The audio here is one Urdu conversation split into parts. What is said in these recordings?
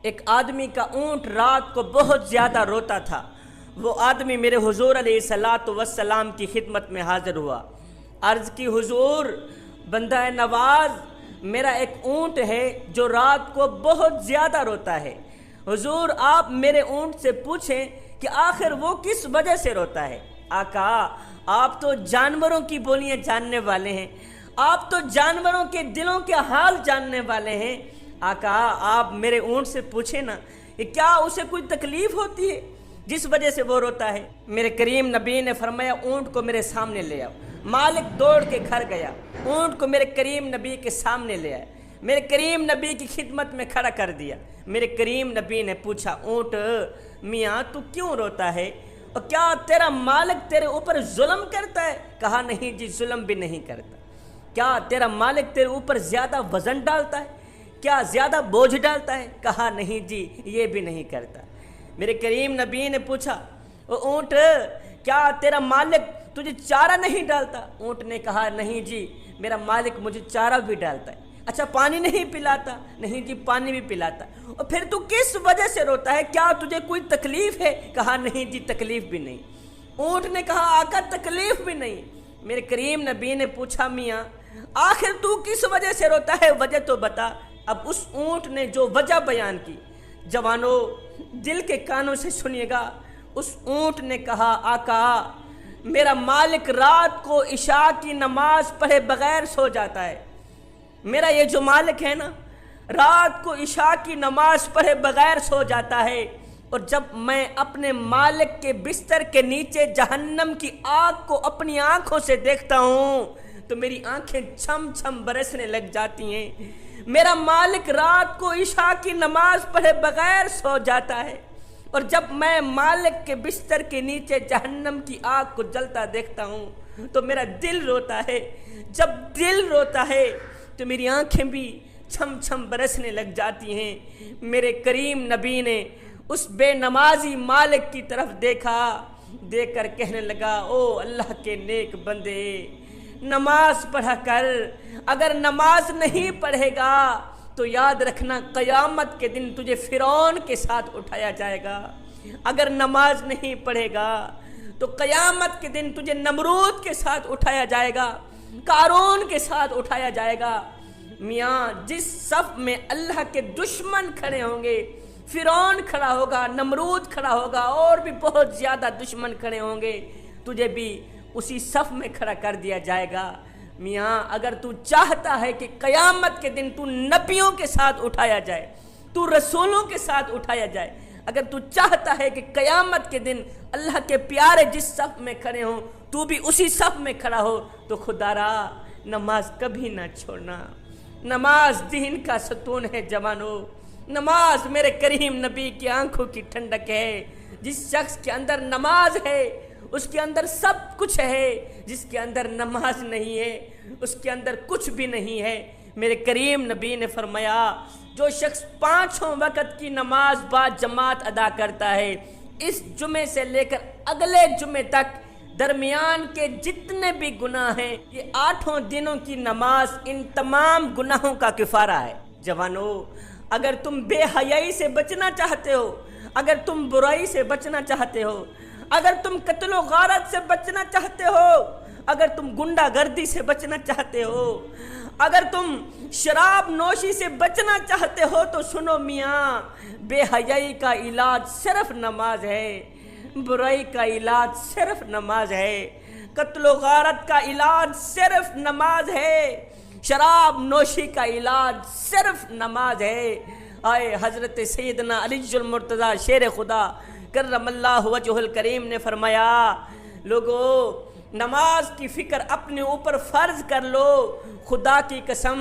ایک آدمی کا اونٹ رات کو بہت زیادہ روتا تھا۔ وہ آدمی میرے حضور علیہ السلام کی خدمت میں حاضر ہوا، عرض کی حضور بندہ نواز میرا ایک اونٹ ہے جو رات کو بہت زیادہ روتا ہے، حضور آپ میرے اونٹ سے پوچھیں کہ آخر وہ کس وجہ سے روتا ہے۔ آقا آپ تو جانوروں کی بولیاں جاننے والے ہیں، آپ تو جانوروں کے دلوں کے حال جاننے والے ہیں، آقا آپ میرے اونٹ سے پوچھیں نا کہ کیا اسے کوئی تکلیف ہوتی ہے جس وجہ سے وہ روتا ہے۔ میرے کریم نبی نے فرمایا اونٹ کو میرے سامنے لے آؤ۔ مالک دوڑ کے گھر گیا، اونٹ کو میرے کریم نبی کے سامنے لے آیا، میرے کریم نبی کی خدمت میں کھڑا کر دیا۔ میرے کریم نبی نے پوچھا اونٹ میاں تو کیوں روتا ہے، اور کیا تیرا مالک تیرے اوپر ظلم کرتا ہے؟ کہا نہیں جی ظلم بھی نہیں کرتا۔ کیا تیرا مالک تیرے اوپر زیادہ وزن ڈالتا ہے، کیا زیادہ بوجھ ڈالتا ہے؟ کہا نہیں جی یہ بھی نہیں کرتا۔ میرے کریم نبی نے پوچھا اونٹ کیا تیرا مالک تجھے چارہ نہیں ڈالتا؟ اونٹ نے کہا نہیں جی میرا مالک مجھے چارہ بھی ڈالتا ہے۔ اچھا پانی نہیں پلاتا؟ نہیں جی پانی بھی پلاتا۔ اور پھر تو کس وجہ سے روتا ہے، کیا تجھے کوئی تکلیف ہے؟ کہا نہیں جی تکلیف بھی نہیں۔ اونٹ نے کہا آقا تکلیف بھی نہیں۔ میرے کریم نبی نے پوچھا میاں آخر تو کس وجہ سے روتا ہے، وجہ تو بتا۔ اب اس اونٹ نے جو وجہ بیان کی، جوانوں دل کے کانوں سے سنیے گا، اس اونٹ نے کہا آقا میرا مالک رات کو عشاء کی نماز پڑھے بغیر سو جاتا ہے۔ میرا یہ جو مالک ہے نا رات کو عشاء کی نماز پڑھے بغیر سو جاتا ہے، اور جب میں اپنے مالک کے بستر کے نیچے جہنم کی آگ کو اپنی آنکھوں سے دیکھتا ہوں تو میری آنکھیں چھم چھم برسنے لگ جاتی ہیں۔ میرا مالک رات کو عشاء کی نماز پڑھے بغیر سو جاتا ہے، اور جب میں مالک کے بستر کے نیچے جہنم کی آگ کو جلتا دیکھتا ہوں تو میرا دل روتا ہے۔ جب دل روتا ہے تو میری آنکھیں بھی چھم چھم برسنے لگ جاتی ہیں۔ میرے کریم نبی نے اس بے نمازی مالک کی طرف دیکھا، دیکھ کر کہنے لگا او اللہ کے نیک بندے نماز پڑھا کر، اگر نماز نہیں پڑھے گا تو یاد رکھنا قیامت کے دن تجھے فرعون کے ساتھ اٹھایا جائے گا۔ اگر نماز نہیں پڑھے گا تو قیامت کے دن تجھے نمرود کے ساتھ اٹھایا جائے گا، قارون کے ساتھ اٹھایا جائے گا۔ میاں جس صف میں اللہ کے دشمن کھڑے ہوں گے، فرعون کھڑا ہوگا، نمرود کھڑا ہوگا، اور بھی بہت زیادہ دشمن کھڑے ہوں گے، تجھے بھی اسی صف میں کھڑا کر دیا جائے گا۔ میاں اگر تو چاہتا ہے کہ قیامت کے دن تو نبیوں کے ساتھ اٹھایا جائے، تو رسولوں کے ساتھ اٹھایا جائے، اگر تو چاہتا ہے کہ قیامت کے دن اللہ کے پیارے جس صف میں کھڑے ہوں تو بھی اسی صف میں کھڑا ہو، تو خدا را نماز کبھی نہ چھوڑنا۔ نماز دین کا ستون ہے جوانو، نماز میرے کریم نبی کی آنکھوں کی ٹھنڈک ہے۔ جس شخص کے اندر نماز ہے اس کے اندر سب کچھ ہے، جس کے اندر نماز نہیں ہے اس کے اندر کچھ بھی نہیں ہے۔ میرے کریم نبی نے فرمایا جو شخص 5 وقت کی نماز با جماعت ادا کرتا ہے، اس جمعے سے لے کر اگلے جمعے تک درمیان کے جتنے بھی گناہ ہیں، یہ 8 دنوں کی نماز ان تمام گناہوں کا کفارہ ہے۔ جوانو اگر تم بے حیائی سے بچنا چاہتے ہو، اگر تم برائی سے بچنا چاہتے ہو، اگر تم قتل و غارت سے بچنا چاہتے ہو، اگر تم گنڈا گردی سے بچنا چاہتے ہو، اگر تم شراب نوشی سے بچنا چاہتے ہو تو سنو میاں، بے حیائی کا علاج صرف نماز ہے، برائی کا علاج صرف نماز ہے، قتل و غارت کا علاج صرف نماز ہے، شراب نوشی کا علاج صرف نماز ہے۔ آئے حضرت سیدنا علی المرتضیٰ شیر خدا کرم اللہ وجہ الکریم نے فرمایا لوگو نماز کی فکر اپنے اوپر فرض کر لو، خدا کی قسم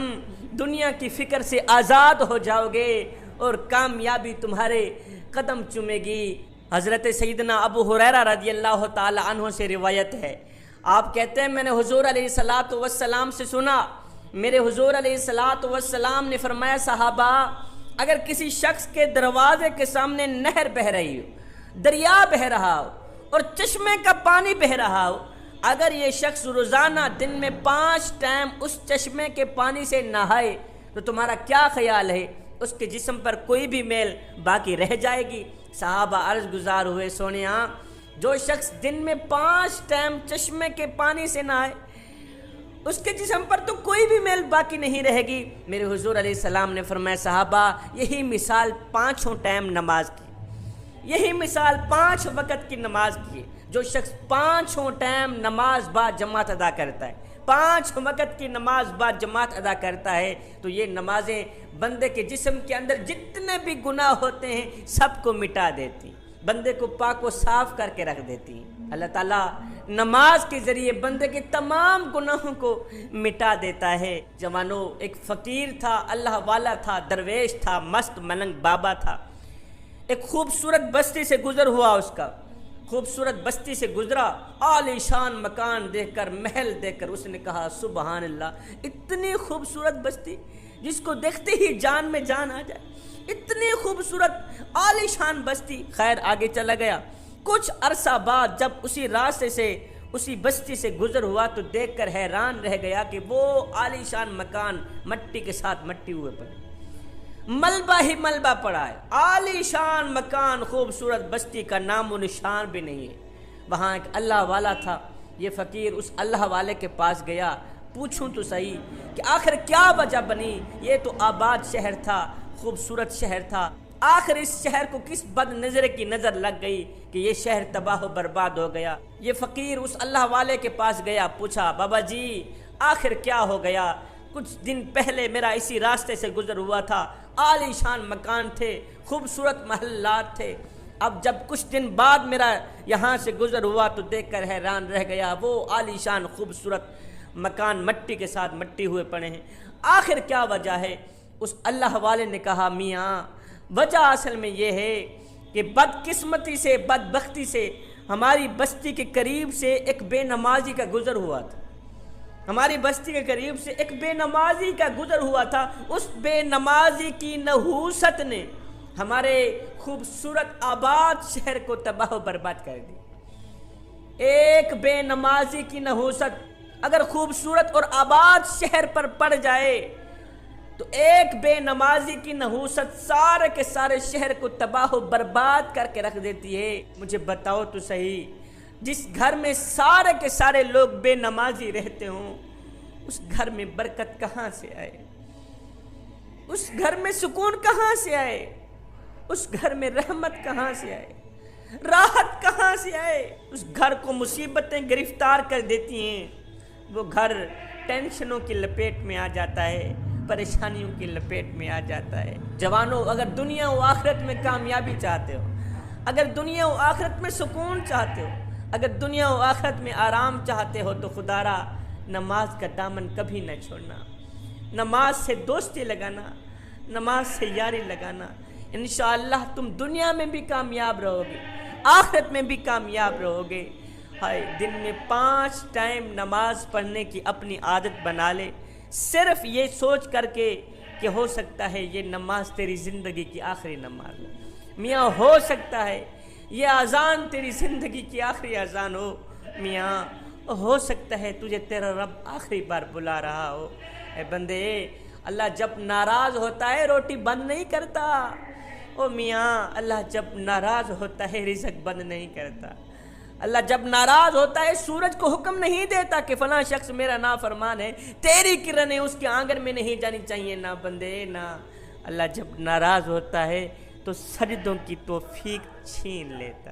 دنیا کی فکر سے آزاد ہو جاؤ گے اور کامیابی تمہارے قدم چومے گی۔ حضرت سیدنا ابو ہریرہ رضی اللہ تعالی عنہ سے روایت ہے، آپ کہتے ہیں میں نے حضور علیہ السلام سے سنا، میرے حضور علیہ السلام نے فرمایا صحابہ اگر کسی شخص کے دروازے کے سامنے نہر بہہ رہی ہو، دریا بہہ رہا ہو اور چشمے کا پانی بہہ رہا ہو، اگر یہ شخص روزانہ دن میں 5 ٹائم اس چشمے کے پانی سے نہائے تو تمہارا کیا خیال ہے اس کے جسم پر کوئی بھی میل باقی رہ جائے گی۔ صحابہ عرض گزار ہوئے، سونیا جو شخص دن میں 5 ٹائم چشمے کے پانی سے نہائے اس کے جسم پر تو کوئی بھی میل باقی نہیں رہے گی۔ میرے حضور علیہ السلام نے فرمایا صحابہ یہی مثال 5 ٹائم نماز کی، یہی مثال 5 وقت کی نماز کی ہے۔ جو شخص 5 ٹائم نماز با جماعت ادا کرتا ہے، 5 وقت کی نماز با جماعت ادا کرتا ہے تو یہ نمازیں بندے کے جسم کے اندر جتنے بھی گناہ ہوتے ہیں سب کو مٹا دیتی، بندے کو پاک و صاف کر کے رکھ دیتی ہیں۔ اللہ تعالیٰ نماز کے ذریعے بندے کے تمام گناہوں کو مٹا دیتا ہے۔ جوانوں، ایک فقیر تھا، اللہ والا تھا، درویش تھا، مست ملنگ بابا تھا۔ ایک خوبصورت بستی سے گزر ہوا، اس کا خوبصورت بستی سے گزرا، عالی شان مکان دیکھ کر، محل دیکھ کر اس نے کہا سبحان اللہ، اتنی خوبصورت بستی جس کو دیکھتے ہی جان میں جان آ جائے، اتنی خوبصورت عالی شان بستی۔ خیر آگے چلا گیا، کچھ عرصہ بعد جب اسی راستے سے اسی بستی سے گزر ہوا تو دیکھ کر حیران رہ گیا کہ وہ عالی شان مکان مٹی کے ساتھ مٹی ہوئے پڑے، ملبہ ہی ملبہ پڑا ہے، عالی شان مکان، خوبصورت بستی کا نام و نشان بھی نہیں ہے۔ وہاں ایک اللہ والا تھا، یہ فقیر اس اللہ والے کے پاس گیا، پوچھوں تو صحیح کہ آخر کیا وجہ بنی، یہ تو آباد شہر تھا، خوبصورت شہر تھا، آخر اس شہر کو کس بد نظر کی نظر لگ گئی کہ یہ شہر تباہ و برباد ہو گیا۔ یہ فقیر اس اللہ والے کے پاس گیا، پوچھا بابا جی آخر کیا ہو گیا؟ کچھ دن پہلے میرا اسی راستے سے گزر ہوا تھا، عالی شان مکان تھے، خوبصورت محلات تھے، اب جب کچھ دن بعد میرا یہاں سے گزر ہوا تو دیکھ کر حیران رہ گیا، وہ عالی شان خوبصورت مکان مٹی کے ساتھ مٹی ہوئے پڑے ہیں، آخر کیا وجہ ہے؟ اس اللہ والے نے کہا میاں وجہ اصل میں یہ ہے کہ بدقسمتی سے، بدبختی سے ہماری بستی کے قریب سے ایک بے نمازی کا گزر ہوا تھا، ہماری بستی کے قریب سے ایک بے نمازی کا گزر ہوا تھا، اس بے نمازی کی نحوست نے ہمارے خوبصورت آباد شہر کو تباہ و برباد کر دی۔ ایک بے نمازی کی نحوست اگر خوبصورت اور آباد شہر پر پڑ جائے تو ایک بے نمازی کی نحوست سارے کے سارے شہر کو تباہ و برباد کر کے رکھ دیتی ہے۔ مجھے بتاؤ تو صحیح، جس گھر میں سارے کے سارے لوگ بے نمازی رہتے ہوں اس گھر میں برکت کہاں سے آئے؟ اس گھر میں سکون کہاں سے آئے؟ اس گھر میں رحمت کہاں سے آئے؟ راحت کہاں سے آئے؟ اس گھر کو مصیبتیں گرفتار کر دیتی ہیں، وہ گھر ٹینشنوں کی لپیٹ میں آ جاتا ہے، پریشانیوں کی لپیٹ میں آ جاتا ہے۔ جوانوں، اگر دنیا و آخرت میں کامیابی چاہتے ہو، اگر دنیا و آخرت میں سکون چاہتے ہو، اگر دنیا و آخرت میں آرام چاہتے ہو تو خدا را نماز کا دامن کبھی نہ چھوڑنا، نماز سے دوستی لگانا، نماز سے یاری لگانا، انشاءاللہ تم دنیا میں بھی کامیاب رہو گے، آخرت میں بھی کامیاب رہو گے۔ ہائے، دن میں 5 ٹائم نماز پڑھنے کی اپنی عادت بنا لے، صرف یہ سوچ کر کے کہ ہو سکتا ہے یہ نماز تیری زندگی کی آخری نماز ہو، میاں ہو سکتا ہے یہ اذان تیری زندگی کی آخری اذان ہو، میاں ہو سکتا ہے تجھے تیرا رب آخری بار بلا رہا ہو۔ اے بندے، اللہ جب ناراض ہوتا ہے روٹی بند نہیں کرتا، او میاں اللہ جب ناراض ہوتا ہے رزق بند نہیں کرتا، اللہ جب ناراض ہوتا ہے سورج کو حکم نہیں دیتا کہ فلاں شخص میرا نافرمان ہے، تیری کرنیں اس کے آنگن میں نہیں جانی چاہیے، نہ بندے نہ۔ اللہ جب ناراض ہوتا ہے تو سجدوں کی توفیق چھین لیتا ہے۔